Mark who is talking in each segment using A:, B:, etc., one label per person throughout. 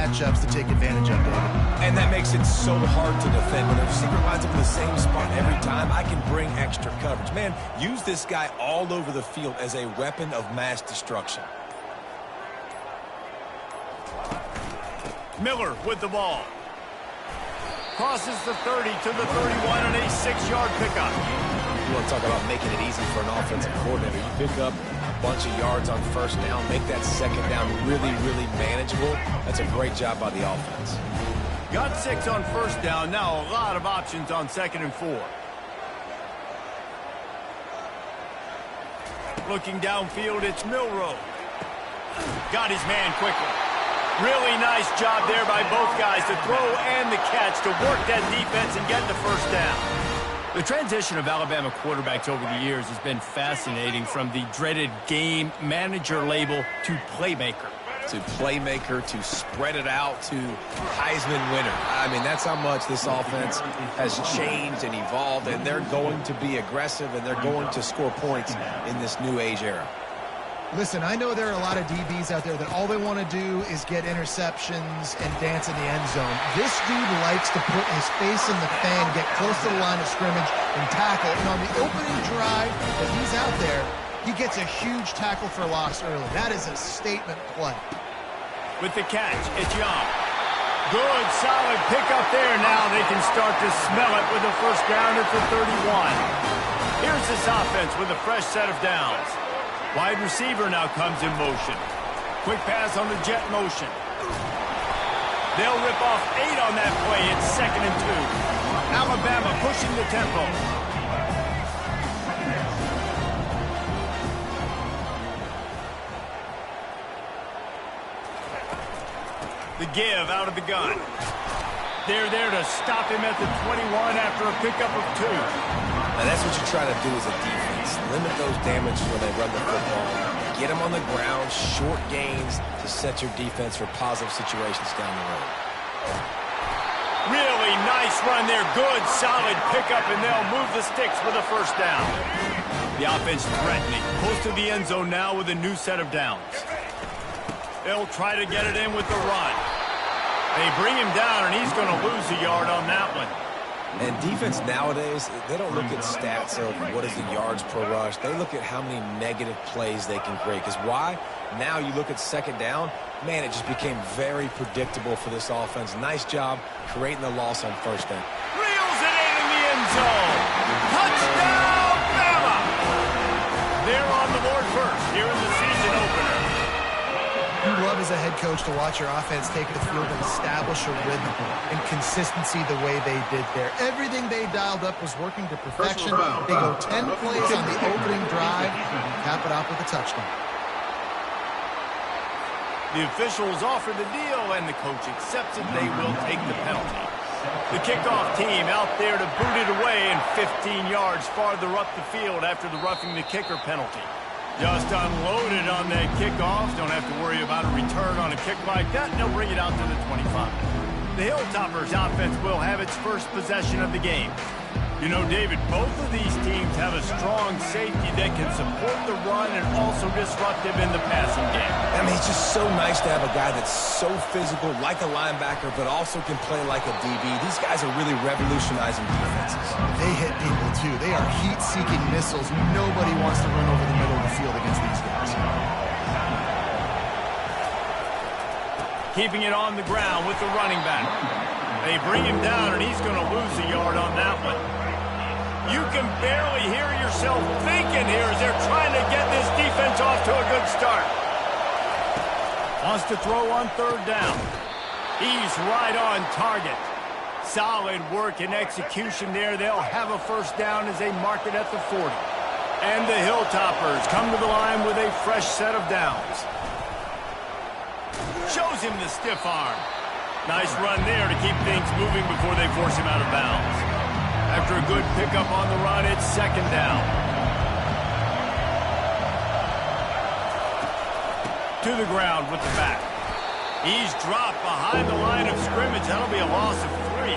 A: matchups to take advantage of, David.
B: And that makes it so hard to defend. When the receiver lines up in the same spot every time, I can bring extra coverage. Man, use this guy all over the field as a weapon of mass destruction.
C: Miller with the ball. Crosses the 30 to the 31 and a 6-yard pickup.
B: You want to talk about making it easy for an offensive coordinator. You pick up a bunch of yards on first down, make that second down really, really manageable. That's a great job by the offense.
C: Got 6 on first down. Now a lot of options on 2nd and 4. Looking downfield, it's Milroe. Got his man quickly. Really nice job there by both guys to throw and the catch to work that defense and get the first down. The transition of Alabama quarterbacks over the years has been fascinating, from the dreaded game manager label to playmaker.
B: To playmaker, to spread it out, to Heisman winner. I mean, that's how much this offense has changed and evolved, and they're going to be aggressive, and they're going to score points in this new age era.
A: Listen, I know there are a lot of DBs out there that all they want to do is get interceptions and dance in the end zone. This dude likes to put his face in the fan, get close to the line of scrimmage, and tackle. And on the opening drive that he's out there, he gets a huge tackle for loss early. That is a statement play.
C: With the catch, it's Young. Good, solid pickup there. Now they can start to smell it with a first downer for 31. Here's this offense with a fresh set of downs. Wide receiver now comes in motion. Quick pass on the jet motion. They'll rip off 8 on that play. It's 2nd and 2. Alabama pushing the tempo. The give out of the gun. They're there to stop him at the 21 after a pickup of 2.
B: Now that's what you try to do as a defense. Limit those damages when they run the football. Get them on the ground, short gains to set your defense for positive situations down the road.
C: Really nice run there. Good, solid pickup, and they'll move the sticks with a first down. The offense threatening. Close to the end zone now with a new set of downs. They'll try to get it in with the run. They bring him down, and he's going to lose a yard on that one.
B: And defense nowadays, they don't look at stats of what is the yards per rush. They look at how many negative plays they can create. Because why? Now you look at second down, man, it just became very predictable for this offense. Nice job creating the loss on first down.
C: Reels it in the end zone. Touchdown, Bama! They're on the board first here in the season opener.
A: You love as a head coach to watch your offense take the field and establish a rhythm and consistency the way they did there. Everything they dialed up was working to perfection. They go 10 plays on the opening drive and cap it off with a touchdown.
C: The officials offer the deal, and the coach accepts it. They will take the penalty. The kickoff team out there to boot it away, and 15 yards farther up the field after the roughing the kicker penalty. Just unloaded on that kickoff. Don't have to worry about a return on a kick like that. They'll bring it out to the 25. The Hilltoppers offense will have its first possession of the game. You know, David, both of these teams have a strong safety that can support the run and also disruptive in the passing game.
B: I mean, it's just so nice to have a guy that's so physical, like a linebacker, but also can play like a DB. These guys are really revolutionizing defenses.
A: They hit people, too. They are heat-seeking missiles. Nobody wants to run over the middle of the field against these guys.
C: Keeping it on the ground with the running back. They bring him down, and he's going to lose a yard on that one. You can barely hear yourself thinking here as they're trying to get this defense off to a good start. Wants to throw on third down. He's right on target. Solid work and execution there. They'll have a first down as they mark it at the 40. And the Hilltoppers come to the line with a fresh set of downs. Shows him the stiff arm. Nice run there to keep things moving before they force him out of bounds. After a good pickup on the run, it's second down. To the ground with the back. He's dropped behind the line of scrimmage. That'll be a loss of 3.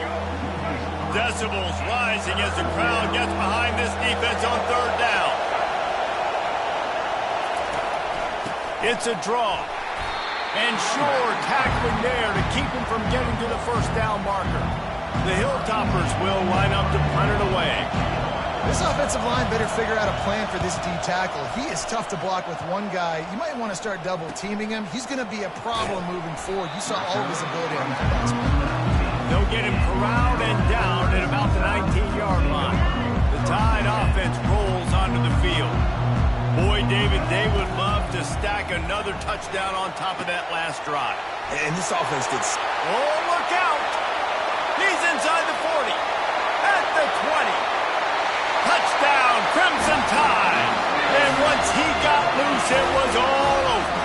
C: Decibels rising as the crowd gets behind this defense on third down. It's a draw. And sure tackling there to keep him from getting to the first down marker. The Hilltoppers will line up to punt it away.
A: This offensive line better figure out a plan for this D tackle. He is tough to block with one guy. You might want to start double teaming him. He's going to be a problem moving forward. You saw all of his ability on that pass.
C: They'll get him corralled and down at about the 19-yard line. The Tide offense rolls onto the field. Boy, David, they would love to stack another touchdown on top of that last drive.
B: And this offense did...
C: Oh, look out! He's inside the 40, at the 20. Touchdown, Crimson Tide! And once he got loose, it was all over.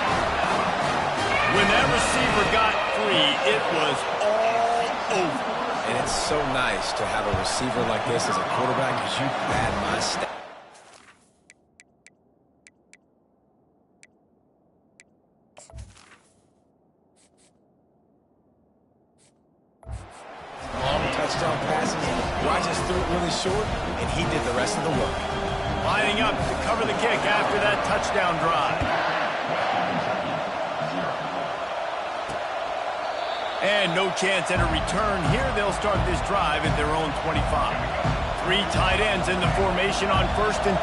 C: When that receiver got free, it was all over.
B: And it's so nice to have a receiver like this as a quarterback because you had my stat. Touchdown passes. Rogers threw it really short, and he did the rest of the work.
C: Lining up to cover the kick after that touchdown drive. And no chance at a return here. They'll start this drive at their own 25. 3 tight ends in the formation on 1st and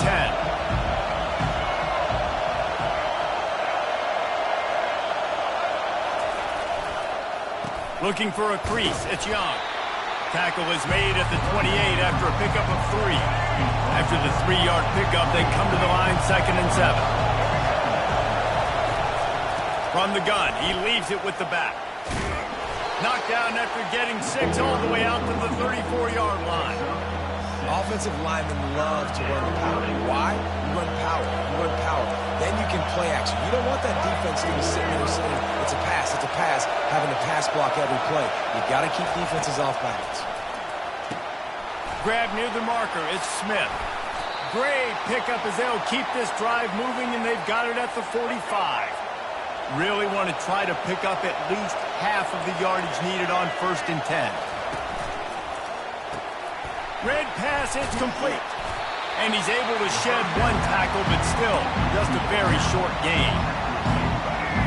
C: 10. Looking for a crease. It's Young. Tackle is made at the 28 after a pickup of 3. After the 3-yard pickup, they come to the line 2nd and 7. From the gun, he leaves it with the back. Knocked down after getting 6 all the way out to the 34-yard line.
B: Offensive linemen love to run the power. Why? You run power. You run power. Then you can play action. You don't want that defense to be sitting there saying, it's a pass, having to pass block every play. You got to keep defenses off balance.
C: Grab near the marker. It's Smith. Great pickup as they'll keep this drive moving, and they've got it at the 45. Really want to try to pick up at least half of the yardage needed on 1st and 10. Red pass, it's complete. And he's able to shed 1 tackle, but still just a very short gain.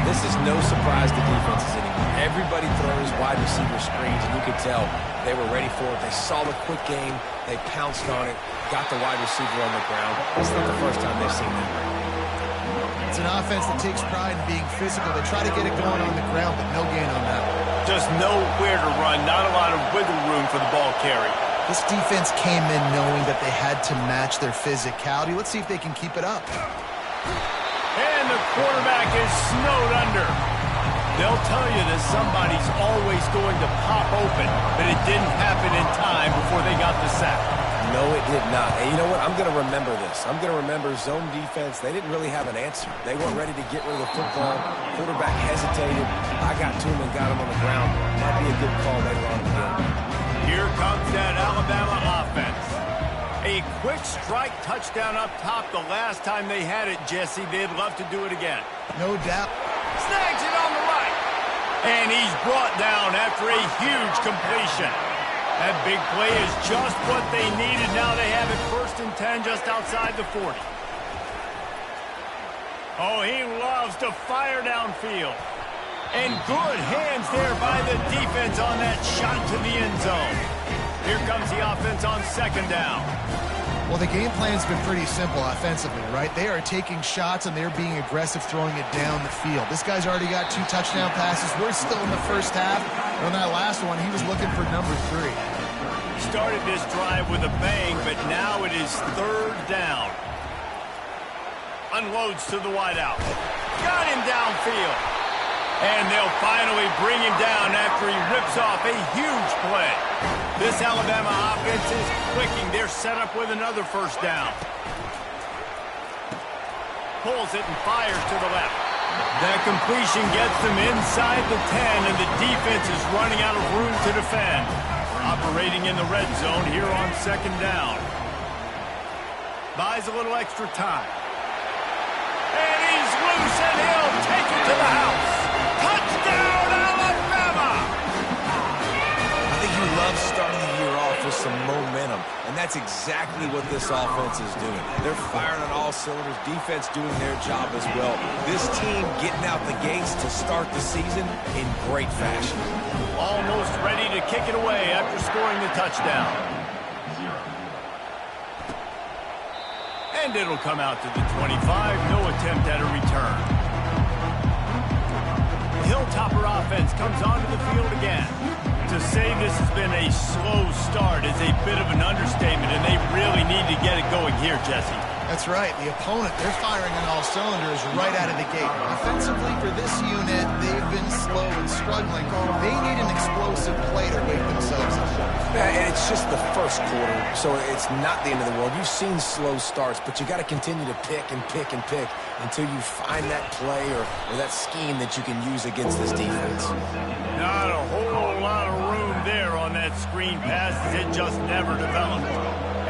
B: This is no surprise to defenses anymore. Everybody throws wide receiver screens, and you could tell they were ready for it. They saw the quick game. They pounced on it, got the wide receiver on the ground. It's not the first time they've seen that.
A: It's an offense that takes pride in being physical. They try to get it going on the ground, but no gain on that.
C: Just nowhere to run. Not a lot of wiggle room for the ball carry.
A: This defense came in knowing that they had to match their physicality. Let's see if they can keep it up.
C: And the quarterback is snowed under. They'll tell you that somebody's always going to pop open, but it didn't happen in time before they got the sack.
B: No, it did not. And you know what? I'm going to remember this. I'm going to remember zone defense. They didn't really have an answer. They weren't ready to get rid of the football. Quarterback hesitated. I got to him and got him on the ground. Might be a good call later on in the game.
C: Here comes that Alabama offense. A quick strike touchdown up top the last time they had it, Jesse. They'd love to do it again.
A: No doubt.
C: Snags it on the right. And he's brought down after a huge completion. That big play is just what they needed. Now they have it 1st and 10 just outside the 40. Oh, he loves to fire downfield. And good hands there by the defense on that shot to the end zone. Here comes the offense on 2nd down.
A: Well, the game plan's been pretty simple offensively, right? They are taking shots, and they're being aggressive throwing it down the field. This guy's already got 2 touchdown passes. We're still in the first half. And on that last one, he was looking for number 3.
C: Started this drive with a bang, but now it is 3rd down. Unloads to the wideout. Got him downfield. And they'll finally bring him down after he rips off a huge play. This Alabama offense is clicking. They're set up with another 1st down. Pulls it and fires to the left. That completion gets them inside the 10, and the defense is running out of room to defend. Operating in the red zone here on 2nd down. Buys a little extra time. And he's loose, and he'll take it to the house. Touchdown, Alabama!
B: I think you love starting the year off with some momentum. And And that's exactly what this offense is doing. They're firing on all cylinders, defense doing their job as well. This team getting out the gates to start the season in great fashion.
C: Almost ready to kick it away after scoring the touchdown. And it'll come out to the 25. No attempt at a return. The Hilltopper offense comes onto the field again. To say this has been a slow start is a bit of an understatement, and they really need to get it going here, Jesse.
A: That's right. The opponent, they're firing on all cylinders right out of the gate. Offensively for this unit, they've been slow and struggling. They need an explosive play to wake themselves up.
B: And it's just the first quarter, so it's not the end of the world. You've seen slow starts, but you got to continue to pick and pick and pick until you find that play or that scheme that you can use against this defense.
C: Not a whole lot of room there on that screen pass. It just never developed.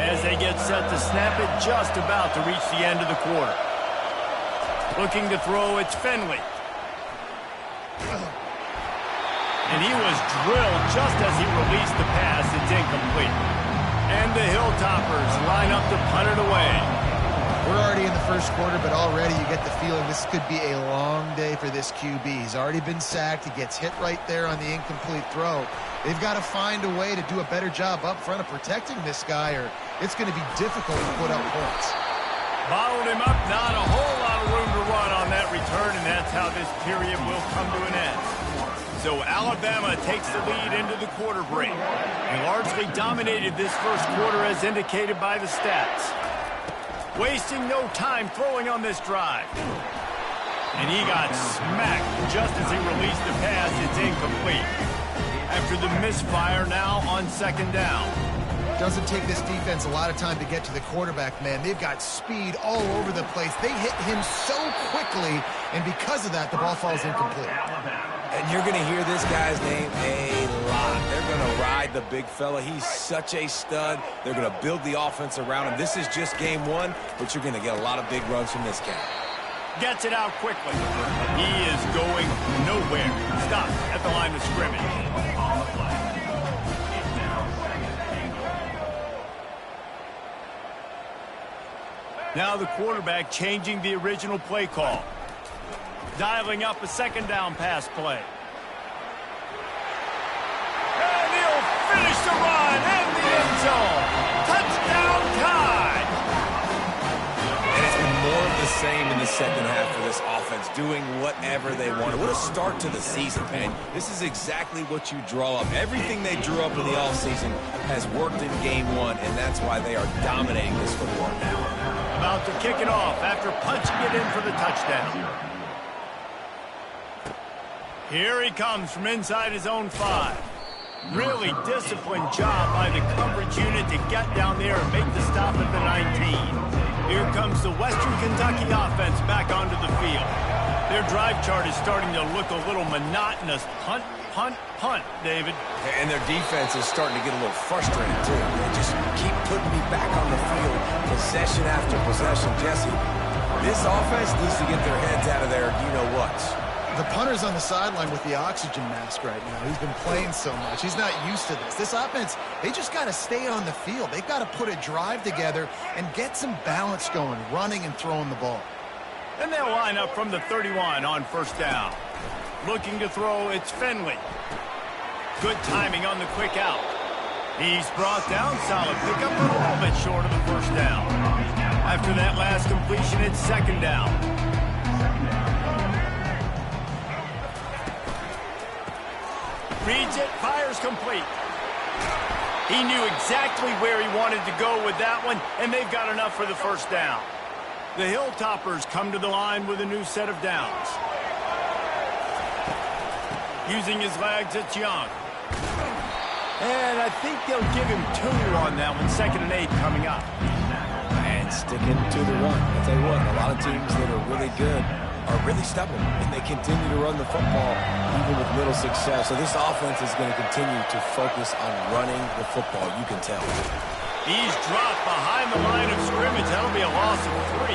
C: As they get set to snap it, just about to reach the end of the quarter. Looking to throw, it's Finley. And he was drilled just as he released the pass. It's incomplete. And the Hilltoppers line up to punt it away.
A: We're already in the first quarter, but already you get the feeling this could be a long day for this QB. He's already been sacked. He gets hit right there on the incomplete throw. They've got to find a way to do a better job up front of protecting this guy, or it's going to be difficult to put up points.
C: Bottled him up. Not a whole lot of room to run on that return, and that's how this period will come to an end. So Alabama takes the lead into the quarter break. They largely dominated this first quarter as indicated by the stats. Wasting no time throwing on this drive. And he got smacked just as he released the pass. It's incomplete. After the misfire, now on second down.
A: Doesn't take this defense a lot of time to get to the quarterback, man. They've got speed all over the place. They hit him so quickly, and because of that, the ball falls incomplete.
B: And you're going to hear this guy's name a lot. They're going to ride the big fella. He's such a stud. They're going to build the offense around him. This is just game one, but you're going to get a lot of big runs from this guy.
C: Gets it out quickly. He is going nowhere. Stop at the line of scrimmage. Now the quarterback changing the original play call. Dialing up a second down pass play. And he'll finish the run in the end zone. Touchdown tie.
B: And it's been more of the same in the second half for this offense, doing whatever they wanted. What a start to the season, man. This is exactly what you draw up. Everything they drew up in the offseason has worked in game one, and that's why they are dominating this football now.
C: About to kick it off after punching it in for the touchdown. Here he comes from inside his own 5. Really disciplined job by the coverage unit to get down there and make the stop at the 19. Here comes the Western Kentucky offense back onto the field. Their drive chart is starting to look a little monotonous. Punt, punt, punt, David.
B: And their defense is starting to get a little frustrated, too. They just keep putting me back on the field, possession after possession. Jesse, this offense needs to get their heads out of there, you-know-what.
A: The punter's on the sideline with the oxygen mask right now. He's been playing so much. He's not used to this. This offense, they just got to stay on the field. They've got to put a drive together and get some balance going, running and throwing the ball.
C: And they'll line up from the 31 on first down. Looking to throw, it's Finley. Good timing on the quick out. He's brought down, solid pickup, but a little bit short of the first down. After that last completion, it's second down. Reads it, fires complete. He knew exactly where he wanted to go with that one, and they've got enough for the first down. The Hilltoppers come to the line with a new set of downs. Using his legs, it's Young. And I think they'll give him 2 on that one, 2nd and 8 coming up.
B: And sticking to the run. I'll tell you what, a lot of teams that are really good are really stubborn, and they continue to run the football even with little success. So this offense is going to continue to focus on running the football, you can tell.
C: He's dropped behind the line of scrimmage. That'll be a loss of 3.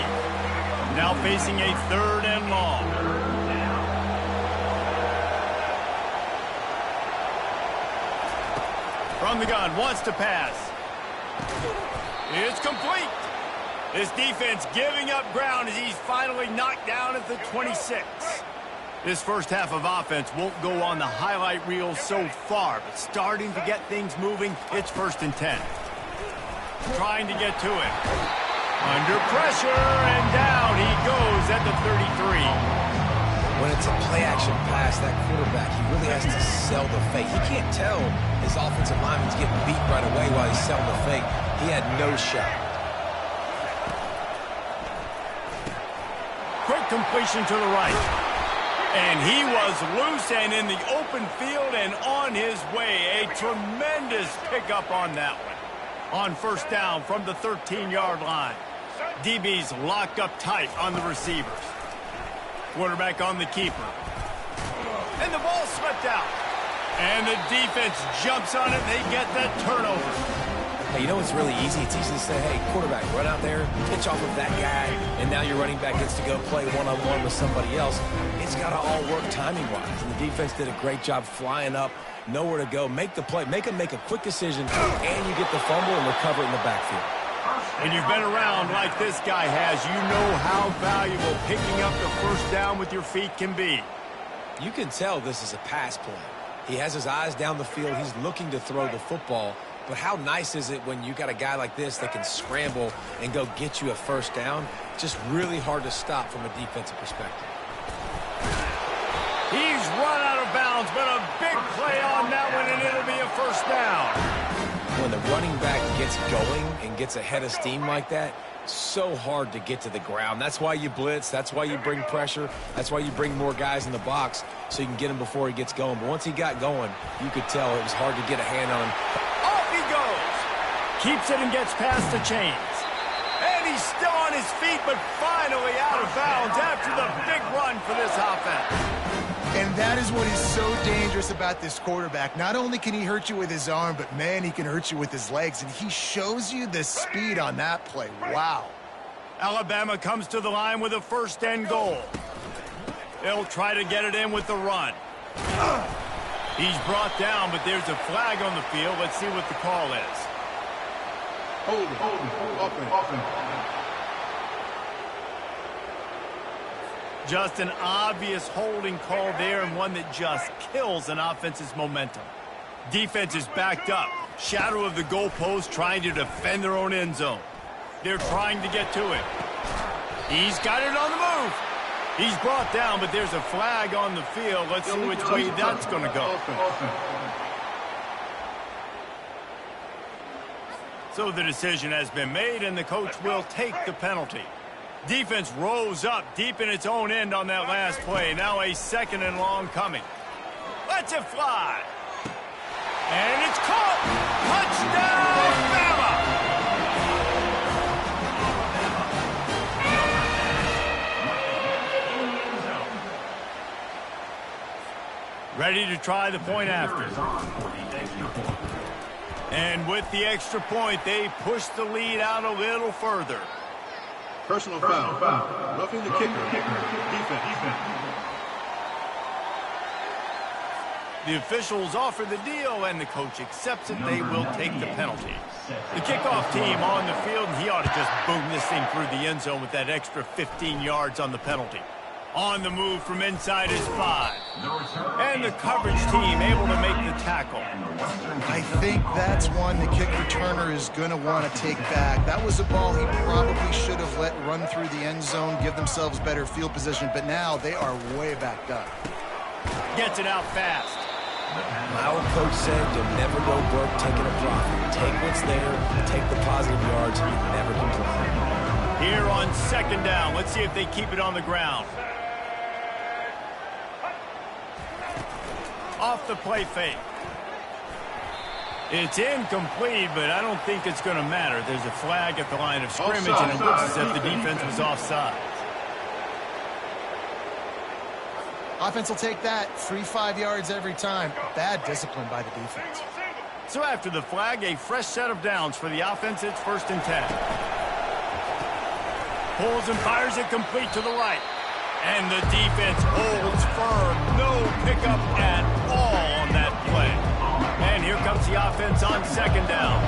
C: Now facing a 3rd and long. From the gun, wants to pass. It's complete. This defense giving up ground as he's finally knocked down at the 26. This first half of offense won't go on the highlight reel so far, but starting to get things moving, it's 1st and 10. Trying to get to it. Under pressure, and down he goes at the 33.
B: When it's a play-action pass, that quarterback, he really has to sell the fake. He can't tell his offensive lineman's getting beat right away while he's selling the fake. He had no shot.
C: Quick completion to the right. And he was loose and in the open field and on his way. A tremendous pickup on that one. On 1st down from the 13-yard line. DB's locked up tight on the receivers. Quarterback on the keeper. And the ball swept out. And the defense jumps on it. They get that turnover.
B: Hey, you know what's really easy? It's easy to say, hey, quarterback, run out there, pitch off of that guy, and now your running back gets to go play one-on-one with somebody else. It's got to all work timing-wise. And the defense did a great job flying up, nowhere to go, make the play, make a quick decision, and you get the fumble and recover it in the backfield.
C: When you've been around like this guy has, you know how valuable picking up the 1st down with your feet can be.
B: You can tell this is a pass play. He has his eyes down the field. He's looking to throw the football. But how nice is it when you got a guy like this that can scramble and go get you a 1st down? Just really hard to stop from a defensive perspective.
C: He's run out of bounds, but a big play on that one, and it'll be a 1st down.
B: When the running back gets going and gets ahead of steam like that, so hard to get to the ground. That's why you blitz. That's why you bring pressure. That's why you bring more guys in the box so you can get him before he gets going. But once he got going, you could tell it was hard to get a hand on him.
C: Off he goes. Keeps it and gets past the chains. And he's still on his feet, but finally out of bounds after the big run for this offense.
A: And that is what is so dangerous about this quarterback. Not only can he hurt you with his arm, but, man, he can hurt you with his legs. And he shows you the speed on that play. Wow.
C: Alabama comes to the line with a 1st and goal. They'll try to get it in with the run. He's brought down, but there's a flag on the field. Let's see what the call is.
D: Holding.
C: Just an obvious holding call there, and one that just kills an offense's momentum. Defense is backed up. Shadow of the goalpost, trying to defend their own end zone. They're trying to get to it. He's got it on the move. He's brought down, but there's a flag on the field. Let's see which way that's going to go. So the decision has been made, and the coach will take the penalty. Defense rose up deep in its own end on that last play. Now a 2nd and long coming. Lets it fly. And it's caught. Touchdown, Bama! Ready to try the point after. And with the extra point, they push the lead out a little further.
D: Personal foul. Roughing the kicker. Defense.
C: The officials offer the deal, and the coach accepts it. They will take the penalty. The kickoff team on the field, and he ought to just boom this thing through the end zone with that extra 15 yards on the penalty. On the move from inside his 5. And the coverage team able to make the tackle.
A: I think that's one the kick returner is going to want to take back. That was a ball he probably should have let run through the end zone, give themselves better field position, but now they are way backed up.
C: Gets it out fast.
B: My old coach said you'll never go broke taking a profit. Take what's there, take the positive yards, and never complain.
C: Here on 2nd down, let's see if they keep it on the ground. Off the play fake. It's incomplete, but I don't think it's going to matter. There's a flag at the line of scrimmage, and it looks as if the defense was offside.
A: Offense will take that. 3-5 yards every time. Bad discipline by the defense.
C: So after the flag, a fresh set of downs for the offense. It's 1st and 10. Pulls and fires it complete to the right. And the defense holds firm. No pickup at all on that play. And here comes the offense on 2nd down.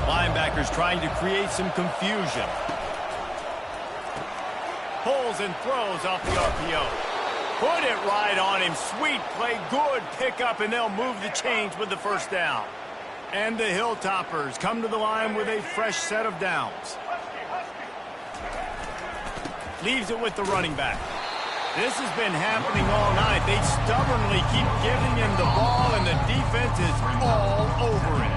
C: Linebackers trying to create some confusion. Pulls and throws off the RPO. Put it right on him. Sweet play. Good pickup, and they'll move the chains with the first down. And the Hilltoppers come to the line with a fresh set of downs. Leaves it with the running back. This has been happening all night. They stubbornly keep giving him the ball, and the defense is all over it.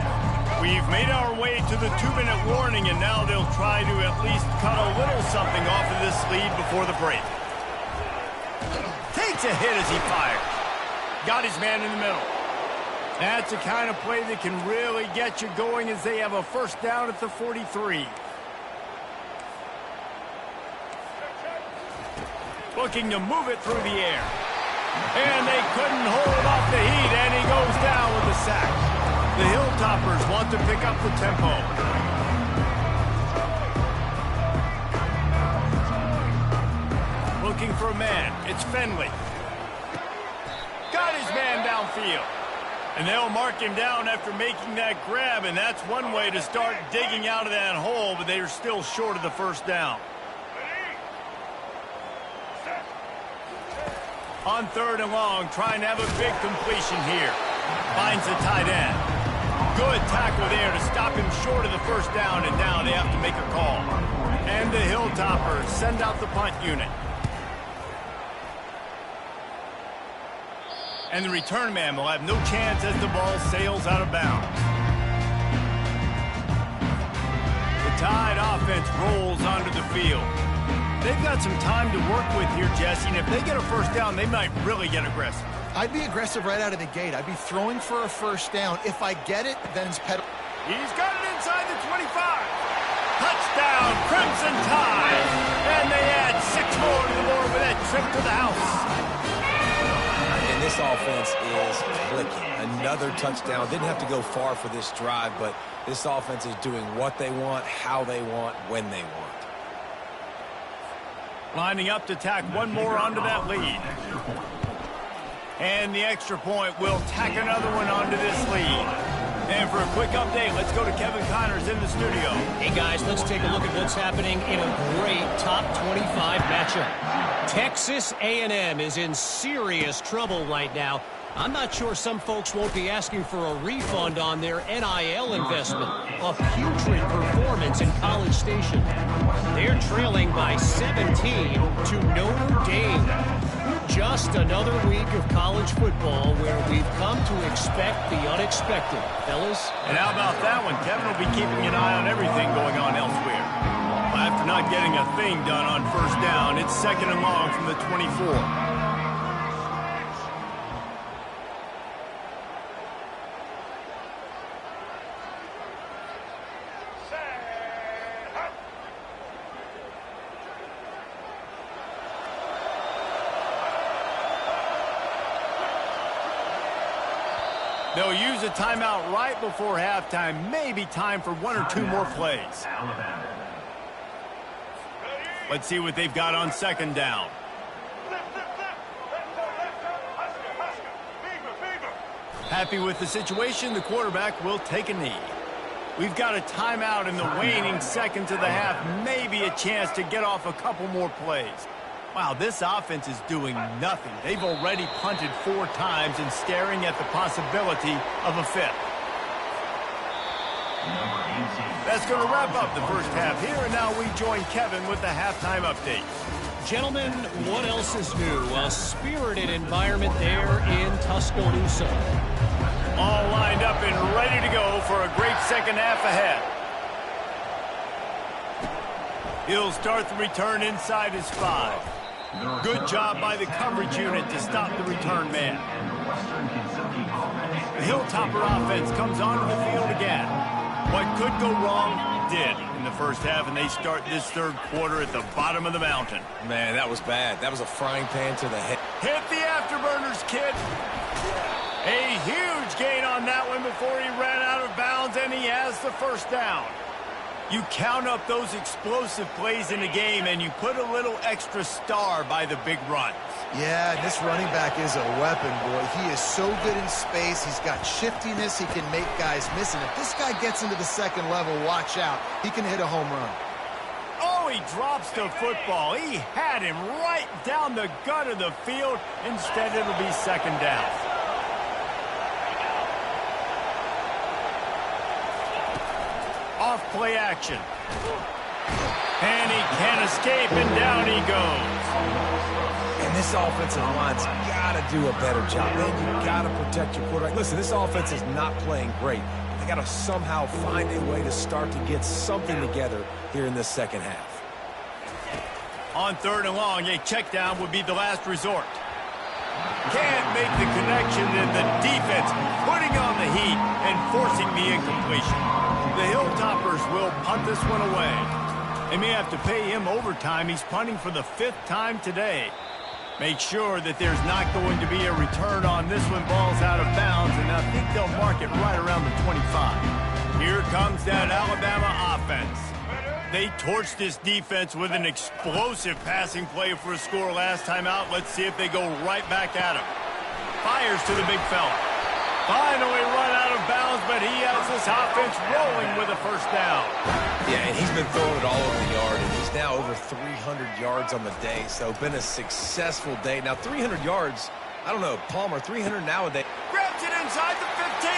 C: We've made our way to the 2-minute warning, and now they'll try to at least cut a little something off of this lead before the break. Takes a hit as he fires. Got his man in the middle. That's the kind of play that can really get you going as they have a first down at the 43. Looking to move it through the air. And they couldn't hold off the heat, and he goes down with a sack. The Hilltoppers want to pick up the tempo. Looking for a man. It's Finley. Got his man downfield. And they'll mark him down after making that grab, and that's one way to start digging out of that hole, but they are still short of the first down. On 3rd and long, trying to have a big completion here. Finds the tight end. Good tackle there to stop him short of the first down, and now they have to make a call. And the Hilltoppers send out the punt unit. And the return man will have no chance as the ball sails out of bounds. The Tide offense rolls onto the field. They've got some time to work with here, Jesse, and if they get a first down, they might really get aggressive.
A: I'd be aggressive right out of the gate. I'd be throwing for a first down. If I get it, then it's pedal.
C: He's got it inside the 25. Touchdown, Crimson Tide. And they add 6 more to the board with that trip to the house.
B: And this offense is clicking. Another touchdown. Didn't have to go far for this drive, but this offense is doing what they want, how they want, when they want.
C: Lining up to tack one more onto that lead. And the extra point will tack another one onto this lead. And for a quick update, let's go to Kevin Connors in the studio.
E: Hey, guys, let's take a look at what's happening in a great top 25 matchup. Texas A&M is in serious trouble right now. I'm not sure some folks won't be asking for a refund on their NIL investment. A putrid performance in College Station. They're trailing by 17 to Notre Dame. Just another week of college football where we've come to expect the unexpected, fellas.
C: And how about that one? Kevin will be keeping an eye on everything going on elsewhere. After not getting a thing done on first down, it's 2nd and long from the 24. They'll use a timeout right before halftime. Maybe time for 1 or 2 more plays. Let's see what they've got on 2nd down. Happy with the situation, the quarterback will take a knee. We've got a timeout in the waning seconds of the half. Maybe a chance to get off a couple more plays. Wow, this offense is doing nothing. They've already punted 4 times and staring at the possibility of a 5th. That's going to wrap up the first half here, and now we join Kevin with the halftime update.
E: Gentlemen, what else is new? A spirited environment there in Tuscaloosa.
C: All lined up and ready to go for a great second half ahead. He'll start the return inside his 5. Good job by the coverage unit to stop the return man. The Hilltopper offense comes onto the field again. What could go wrong did in the first half, and they start this 3rd quarter at the bottom of the mountain.
B: Man, that was bad. That was a frying pan to the head.
C: Hit the afterburners, kid. A huge gain on that one before he ran out of bounds, and he has the first down. You count up those explosive plays in the game, and you put a little extra star by the big runs.
A: Yeah, and this running back is a weapon, boy. He is so good in space. He's got shiftiness. He can make guys miss. And if this guy gets into the second level, watch out. He can hit a home run.
C: Oh, he drops the football. He had him right down the gut of the field. Instead, it'll be second down. Off play action. And he can't escape, and down he goes.
B: And this offensive line's got to do a better job. Man, you got to protect your quarterback. Listen, this offense is not playing great. They got to somehow find a way to start to get something together here in this second half.
C: On third and long, a check down would be the last resort. Can't make the connection, and the defense putting on the heat and forcing the incompletion. The Hilltoppers will punt this one away. They may have to pay him overtime. He's punting for the 5th time today. Make sure that there's not going to be a return on this one. Ball's out of bounds, and I think they'll mark it right around the 25. Here comes that Alabama offense. They torched this defense with an explosive passing play for a score last time out. Let's see if they go right back at him. Fires to the big fella. Finally run out of bounds, but he has this offense rolling with a first down.
B: Yeah, and he's been throwing it all over the yard, and he's now over 300 yards on the day, so been a successful day. Now, 300 yards, I don't know, Palmer, 300 nowadays.
C: Grabs it inside the 15.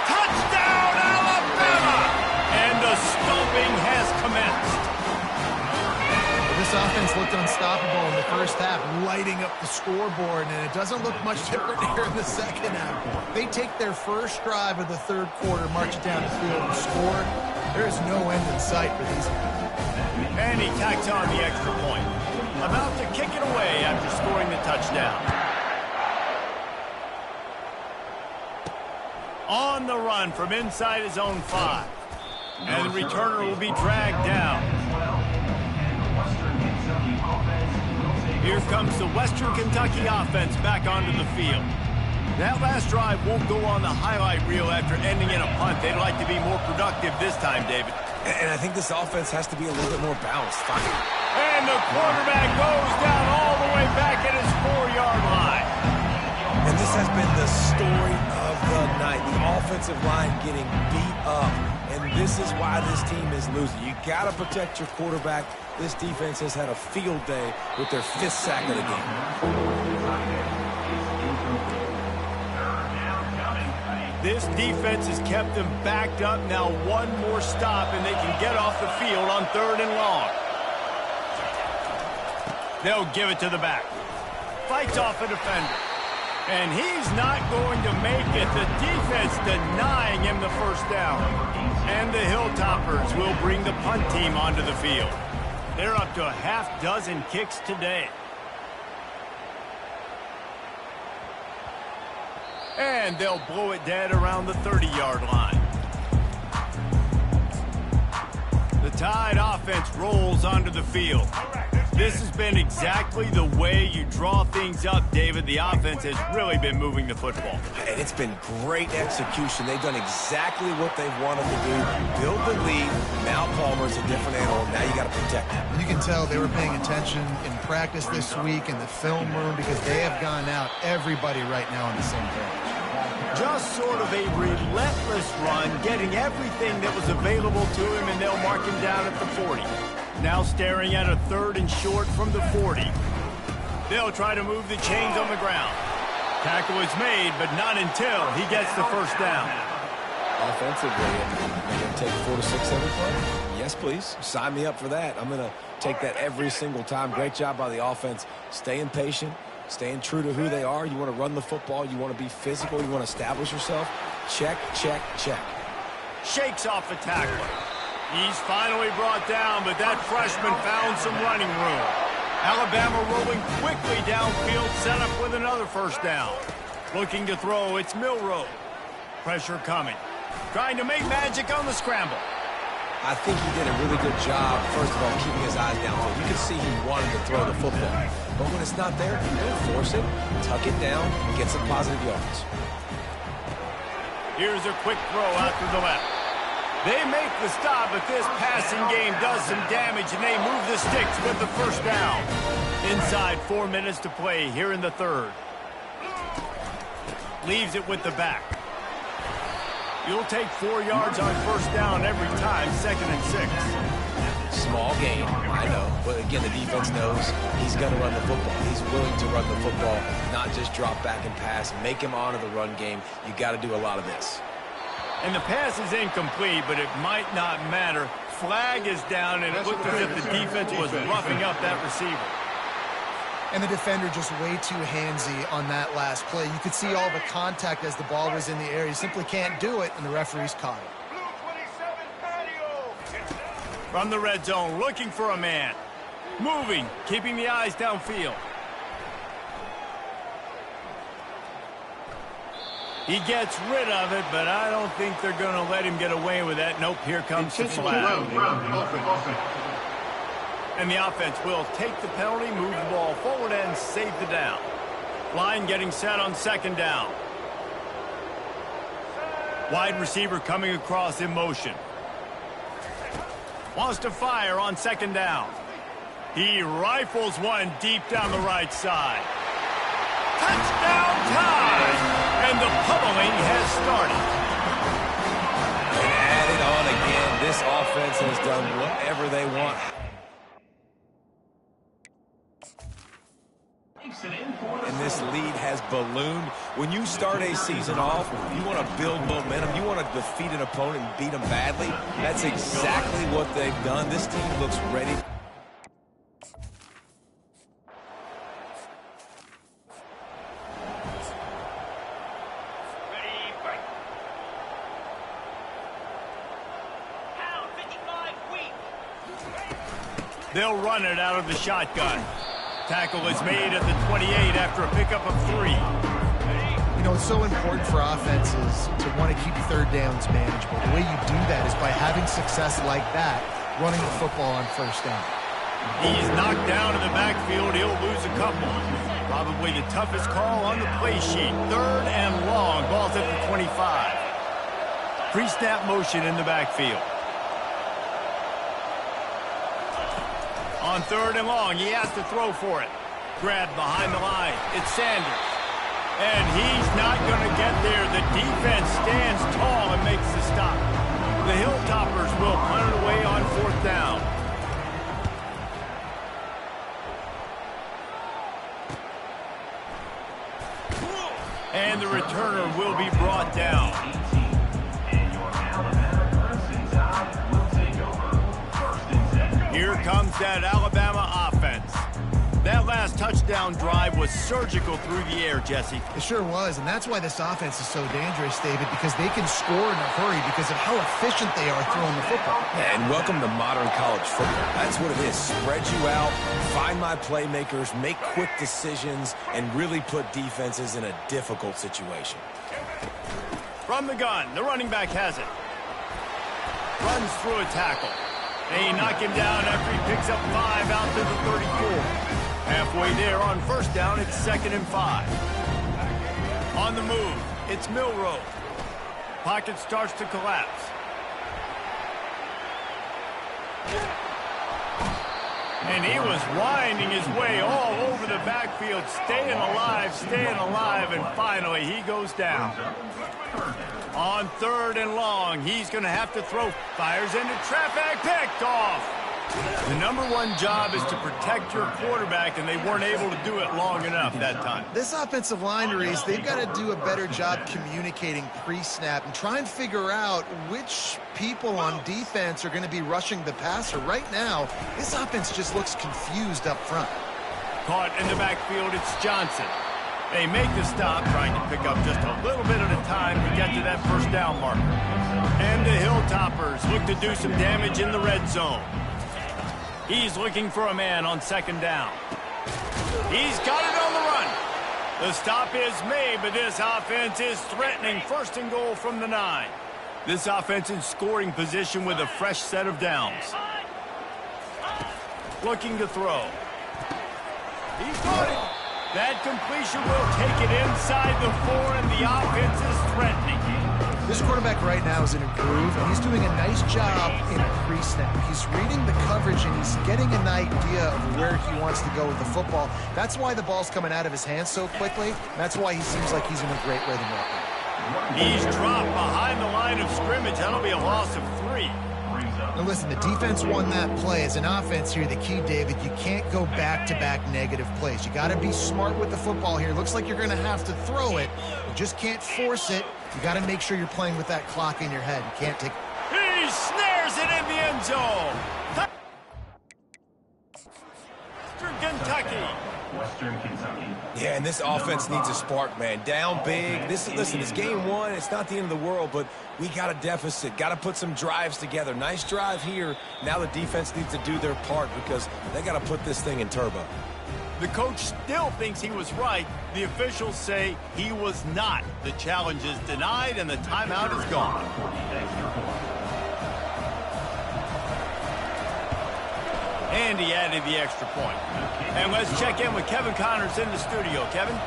C: Touchdown, Alabama! And the stomping has commenced.
A: This offense looked unstoppable in the first half, lighting up the scoreboard, and it doesn't look much different here in the second half. They take their first drive of the third quarter, march it down the field, and score. There is no end in sight for these guys.
C: And he tacks on the extra point. About to kick it away after scoring the touchdown. On the run from inside his own 5. And the returner will be dragged down. Here comes the Western Kentucky offense back onto the field. That last drive won't go on the highlight reel after ending in a punt. They'd like to be more productive this time, David.
B: And I think this offense has to be a little bit more balanced.
C: And the quarterback goes down all the way back at his 4-yard line.
B: And this has been the story of the night. The offensive line getting beat up. And this is why this team is losing. You got to protect your quarterback. This defense has had a field day with their 5th sack of the game.
C: This defense has kept them backed up. Now one more stop, and they can get off the field on 3rd and long. They'll give it to the back. Fights off a defender. And he's not going to make it. The defense denying him the first down. And the Hilltoppers will bring the punt team onto the field. They're up to a half-dozen kicks today. And they'll blow it dead around the 30-yard line. The Tide offense rolls onto the field. This has been exactly the way you draw things up, David. The offense has really been moving the football.
B: And it's been great execution. They've done exactly what they've wanted to do. Build the lead. Now Palmer's a different animal. Now you got to protect him.
A: You can tell they were paying attention in practice this week in the film room because they have gone out, everybody right now on the same page.
C: Just sort of a relentless run, getting everything that was available to him, and they'll mark him down at the 40. Now staring at a 3rd and short from the 40. They'll try to move the chains on the ground. Tackle is made, but not until he gets the first down.
B: Offensively, I'm going to take 4 to 6 every play. Yes, please. Sign me up for that. I'm going to take that every single time. Great job by the offense. Staying patient, staying true to who they are. You want to run the football. You want to be physical. You want to establish yourself. Check, check, check.
C: Shakes off the tackler. He's finally brought down, but that freshman found some running room. Alabama rolling quickly downfield, set up with another first down. Looking to throw, it's Milroe. Pressure coming. Trying to make magic on the scramble.
B: I think he did a really good job, first of all, keeping his eyes downfield. You can see he wanted to throw the football. But when it's not there, don't force it. Tuck it down and get some positive yards.
C: Here's a quick throw out to the left. They make the stop, but this passing game does some damage, and they move the sticks with the first down. Inside 4 minutes to play here in the third. Leaves it with the back. You'll take 4 yards on first down every time, 2nd and 6.
B: Small gain, I know. But again, the defense knows he's going to run the football. He's willing to run the football, not just drop back and pass. Make him honor the run game. You got to do a lot of this.
C: And the pass is incomplete, but it might not matter. Flag is down, and it looked as if the defense was roughing up that receiver.
A: And the defender just way too handsy on that last play. You could see all the contact as the ball was in the air. You simply can't do it, and the referees caught it.
C: From the red zone, looking for a man. Moving, keeping the eyes downfield. He gets rid of it, but I don't think they're going to let him get away with that. Nope, here comes the flag. And the offense will take the penalty, move the ball forward, and save the down. Line getting set on 2nd down. Wide receiver coming across in motion. Wants to fire on 2nd down. He rifles one deep down the right side. Touchdown time! And the pummeling has started.
B: And add it on again. This offense has done whatever they want. And this lead has ballooned. When you start a season off, you want to build momentum. You want to defeat an opponent and beat them badly. That's exactly what they've done. This team looks ready.
C: They'll run it out of the shotgun. Tackle is made at the 28 after a pickup of 3.
A: You know, it's so important for offenses to want to keep 3rd downs manageable. The way you do that is by having success like that, running the football on 1st down.
C: He's knocked down in the backfield. He'll lose a couple. Probably the toughest call on the play sheet. 3rd and long. Ball's at the 25. Pre-snap motion in the backfield. On 3rd and long, he has to throw for it. Grabbed behind the line. It's Sanders. And he's not going to get there. The defense stands tall and makes the stop. The Hilltoppers will punt it away on 4th down. And the returner will be brought down. Here comes that Alabama offense. That last touchdown drive was surgical through the air, Jesse.
A: It sure was, and that's why this offense is so dangerous, David, because they can score in a hurry because of how efficient they are throwing the football.
B: And welcome to modern college football. That's what it is. Spread you out, find my playmakers, make quick decisions, and really put defenses in a difficult situation.
C: From the gun, the running back has it. Runs through a tackle. They knock him down after he picks up 5 out to the 34. Halfway there on 1st down, it's 2nd and 5. On the move, it's Milroe. Pocket starts to collapse. And he was winding his way all over the backfield, staying alive, and finally he goes down. On 3rd and long, he's going to have to throw. Fires into traffic, picked off. The #1 job is to protect your quarterback, and they weren't able to do it long enough that time.
A: This offensive line race, they've got to do a better job communicating pre-snap and try and figure out which people on defense are going to be rushing the passer. Right now, this offense just looks confused up front.
C: Caught in the backfield, it's Johnson. They make the stop, trying to pick up just a little bit at a time to get to that 1st down marker. And the Hilltoppers look to do some damage in the red zone. He's looking for a man on 2nd down. He's got it on the run. The stop is made, but this offense is threatening 1st and goal from the 9. This offense in scoring position with a fresh set of downs. Looking to throw. He's got it. That completion will take it inside the 4, and the offense is threatening.
A: This quarterback right now is in a groove, and he's doing a nice job in pre-snap. He's reading the coverage, and he's getting an idea of where he wants to go with the football. That's why the ball's coming out of his hands so quickly. That's why he seems like he's in a great rhythm right now.
C: He's dropped behind the line of scrimmage. That'll be a loss of 3.
A: Now listen, the defense won that play. As an offense here, the key, David, you can't go back-to-back negative plays. You got to be smart with the football here. Looks like you're going to have to throw it. You just can't force it. You got to make sure you're playing with that clock in your head. You can't take...
C: He snares it in the end zone. Western Kentucky.
B: Yeah, and this offense needs a spark, man. Down big. Listen, it's game 1. It's not the end of the world, but we got a deficit. Got to put some drives together. Nice drive here. Now the defense needs to do their part because they got to put this thing in turbo.
C: The coach still thinks he was right. The officials say he was not. The challenge is denied, and the timeout is gone. And he added the extra point. And let's check in with Kevin Connors in the studio. Kevin?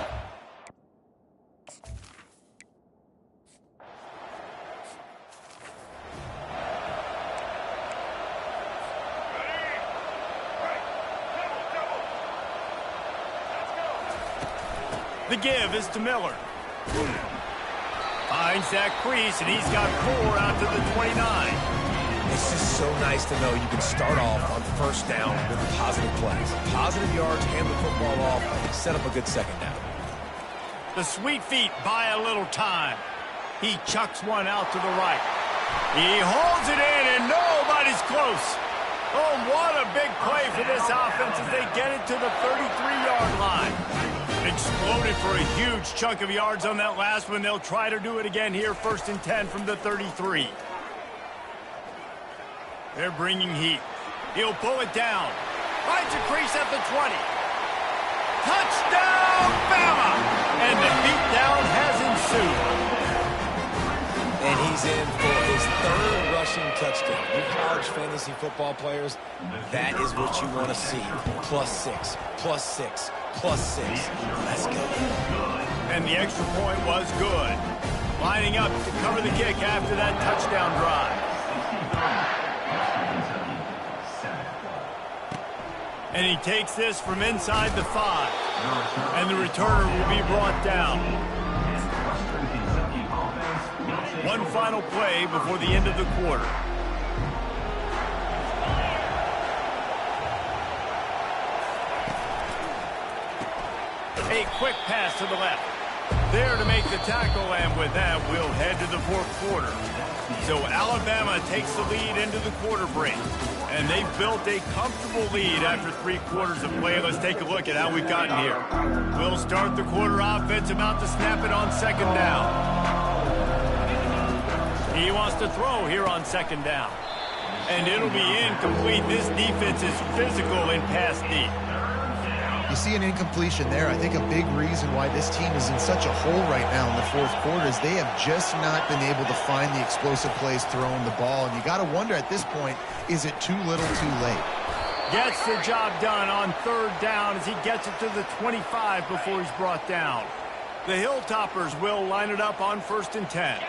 C: The give is to Miller. Finds that crease, and he's got 4 out to the 29.
B: It's just so nice to know you can start off on first down with positive plays. Positive yards, hand the football off, set up a good second down.
C: The sweet feet buy a little time. He chucks one out to the right. He holds it in, and nobody's close. Oh, what a big play for this offense as they get it to the 33-yard line. Exploded for a huge chunk of yards on that last one. They'll try to do it again here, 1st and 10 from the 33. They're bringing heat. He'll pull it down. Finds a crease at the 20. Touchdown, Bama! And the beatdown has ensued.
B: And he's in for his 3rd rushing touchdown. You college fantasy football players, that is what you want to see. +6, +6, +6. Let's go.
C: And the extra point was good. Lining up to cover the kick after that touchdown drive. And he takes this from inside the 5. And the returner will be brought down. One final play before the end of the quarter. A quick pass to the left. There to make the tackle, and with that, we'll head to the 4th quarter. So Alabama takes the lead into the quarter break. And they've built a comfortable lead after 3 quarters of play. Let's take a look at how we've gotten here. We'll start the quarter offense, about to snap it on 2nd down. He wants to throw here on 2nd down. And it'll be incomplete. This defense is physical in pass deep.
A: You see an incompletion there. I think a big reason why this team is in such a hole right now in the 4th quarter is they have just not been able to find the explosive plays throwing the ball. And you got to wonder at this point, is it too little too late?
C: Gets the job done on 3rd down as he gets it to the 25 before he's brought down. The Hilltoppers will line it up on 1st and 10.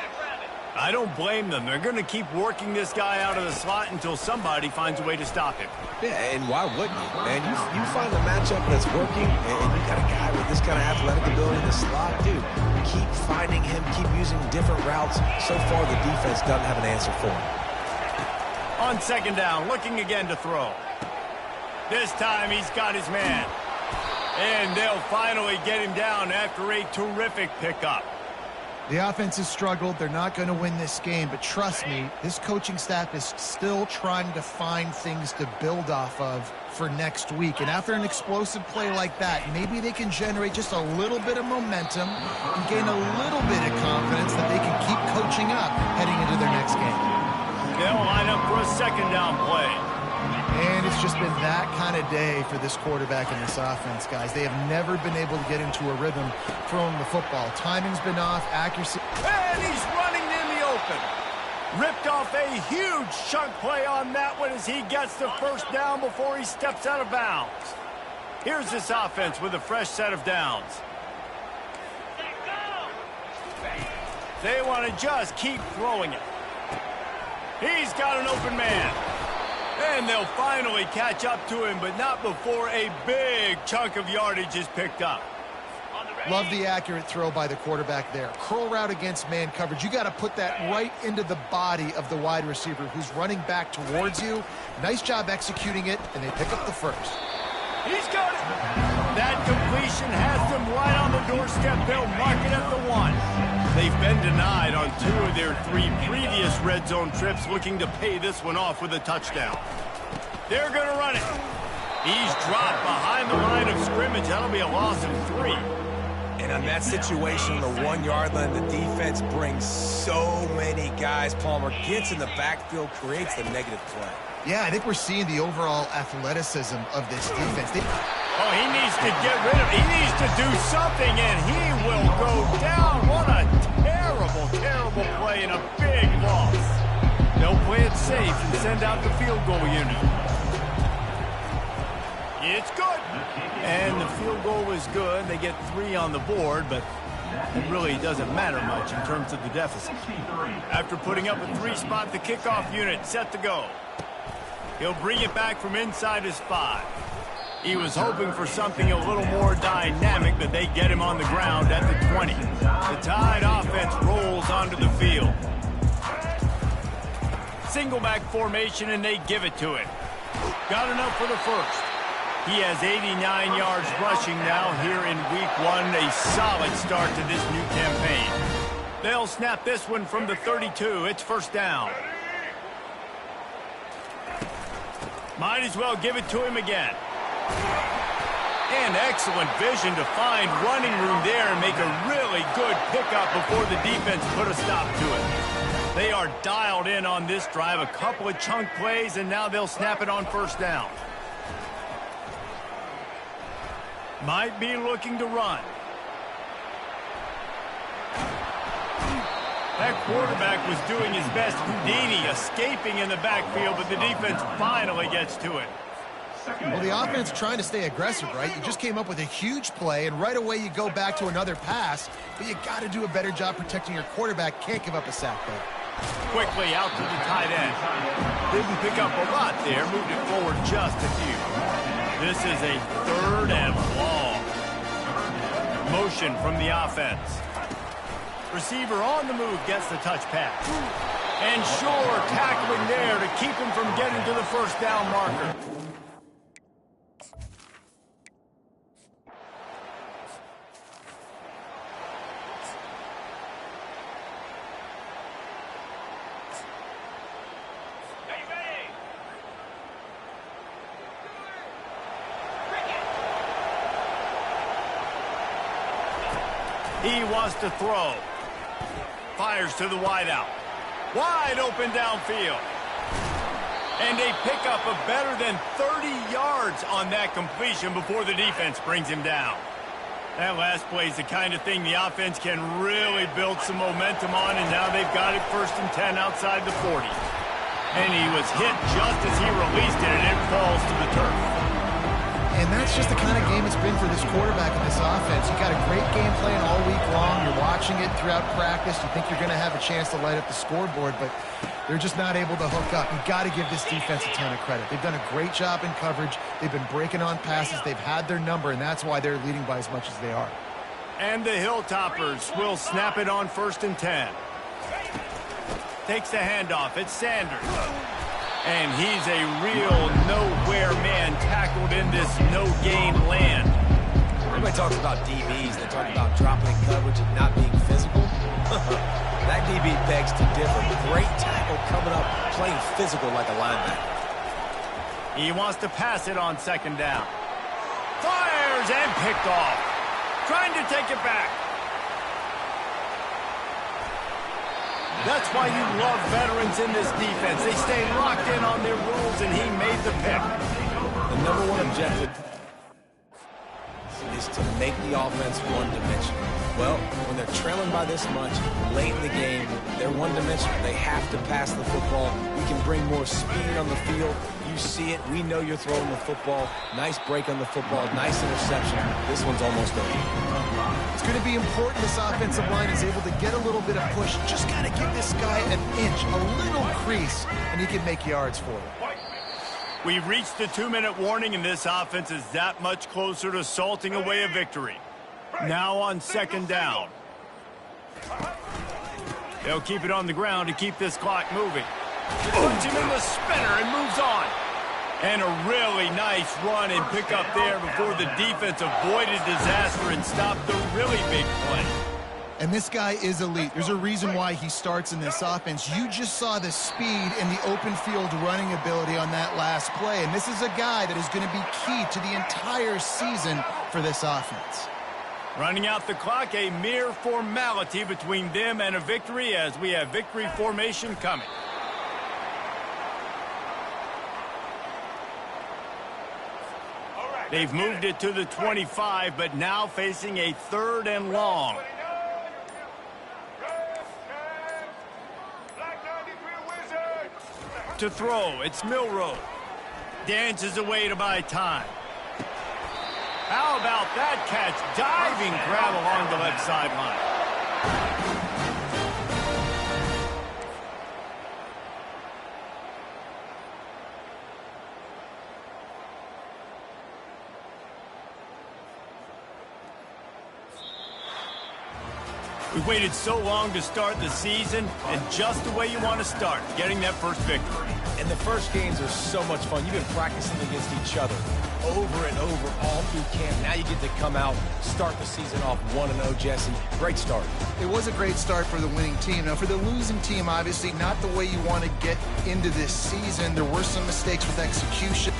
C: I don't blame them. They're going to keep working this guy out of the slot until somebody finds a way to stop him.
B: Yeah, and why wouldn't you, man? You find a matchup that's working, and you got a guy with this kind of athletic ability in the slot, dude. Keep finding him, keep using different routes. So far, the defense doesn't have an answer for him.
C: On 2nd down, looking again to throw. This time, he's got his man. And they'll finally get him down after a terrific pickup.
A: The offense has struggled. They're not going to win this game, but trust me, this coaching staff is still trying to find things to build off of for next week. And after an explosive play like that, maybe they can generate just a little bit of momentum and gain a little bit of confidence that they can keep coaching up heading into their next game.
C: They'll line up for a 2nd down play.
A: And it's just been that kind of day for this quarterback and this offense, guys. They have never been able to get into a rhythm throwing the football. Timing's been off, accuracy.
C: And he's running in the open. Ripped off a huge chunk play on that one as he gets the 1st down before he steps out of bounds. Here's this offense with a fresh set of downs. They want to just keep throwing it. He's got an open man. And they'll finally catch up to him, but not before a big chunk of yardage is picked up.
A: Love the accurate throw by the quarterback there. Curl route against man coverage. You got to put that right into the body of the wide receiver who's running back towards you. Nice job executing it, and they pick up the first.
C: He's got it. That completion has them right on the doorstep. They'll mark it at the 1. They've been denied on 2 of their 3 previous red zone trips, looking to pay this one off with a touchdown. They're going to run it. He's dropped behind the line of scrimmage. That'll be a loss of 3.
B: And on that situation, the 1-yard line, the defense brings so many guys. Palmer gets in the backfield, creates the negative play.
A: Yeah, I think we're seeing the overall athleticism of this defense.
C: Oh, he needs to get rid of it. He needs to do something, and he will go down. What a terrible, terrible play and a big loss. They'll play it safe and send out the field goal unit. It's good. And the field goal is good. They get 3 on the board, but it really doesn't matter much in terms of the deficit. After putting up a 3 spot, the kickoff unit set to go. He'll bring it back from inside his 5. He was hoping for something a little more dynamic, but they get him on the ground at the 20. The Tide offense rolls onto the field. Single back formation, and they give it to him. Got enough for the first. He has 89 yards rushing now here in week 1, a solid start to this new campaign. They'll snap this one from the 32. It's first down. Might as well give it to him again. And excellent vision to find running room there and make a really good pickup before the defense put a stop to it. They are dialed in on this drive, a couple of chunk plays, and now they'll snap it on first down. Might be looking to run. That quarterback was doing his best Houdini, escaping in the backfield, but the defense finally gets to it.
A: Well, the offense trying to stay aggressive, right? You just came up with a huge play, and right away you go back to another pass, but you got to do a better job protecting your quarterback. Can't give up a sack there.
C: Quickly out to the tight end. Didn't pick up a lot there, moved it forward just a few. This is a 3rd and long. Motion from the offense. Receiver on the move gets the touch pass. And Shore tackling there to keep him from getting to the first down marker. He wants to throw. Fires to the wideout. Wide open downfield. And they pick up a better than 30 yards on that completion before the defense brings him down. That last play is the kind of thing the offense can really build some momentum on, and now they've got it 1st and 10 outside the 40. And he was hit just as he released it, and it falls to the turf.
A: And that's just the kind of game it's been for this quarterback and this offense. You got a great game plan all week long. You're watching it throughout practice. You think you're going to have a chance to light up the scoreboard, but they're just not able to hook up. You've got to give this defense a ton of credit. They've done a great job in coverage. They've been breaking on passes. They've had their number, and that's why they're leading by as much as they are.
C: And the Hilltoppers will snap it on 1st and 10. Takes the handoff. It's Sanders. And he's a real nowhere man tackled in this no-gain land.
B: Everybody talks about DBs. They talk about dropping coverage and not being physical. That DB begs to differ. Great tackle coming up, playing physical like a linebacker.
C: He wants to pass it on 2nd down. Fires and picked off. Trying to take it back. That's why you love veterans in this defense. They stay locked in on their roles, and he made the pick.
B: The number 1 objective is to make the offense one-dimensional. Well, when they're trailing by this much, late in the game, they're one-dimensional. They have to pass the football. You can bring more speed on the field. You you see it. We know you're throwing the football. Nice break on the football. Nice interception. This one's almost over.
A: It's going to be important this offensive line is able to get a little bit of push. Just got to give this guy an inch, a little crease, and he can make yards for it.
C: We've reached the 2-minute warning, and this offense is that much closer to salting away a victory. Now on second down. They'll keep it on the ground to keep this clock moving. Puts him in the spinner and moves on. And a really nice run and pick up there before the defense avoided disaster and stopped the really big play.
A: And this guy is elite. There's a reason why he starts in this offense. You just saw the speed and the open field running ability on that last play. And this is a guy that is going to be key to the entire season for this offense.
C: Running out the clock, a mere formality between them and a victory as we have victory formation coming. They've moved it to the 25, but now facing a 3rd and long. To throw, it's Milroe. Dances away to buy time. How about that catch? Diving grab along the left sideline. We've waited so long to start the season, and just the way you want to start, getting that first victory.
B: And the first games are so much fun. You've been practicing against each other over and over all through camp. Now you get to come out, start the season off 1-0, Jesse. Great start.
A: It was a great start for the winning team. Now, for the losing team, obviously not the way you want to get into this season. There were some mistakes with execution.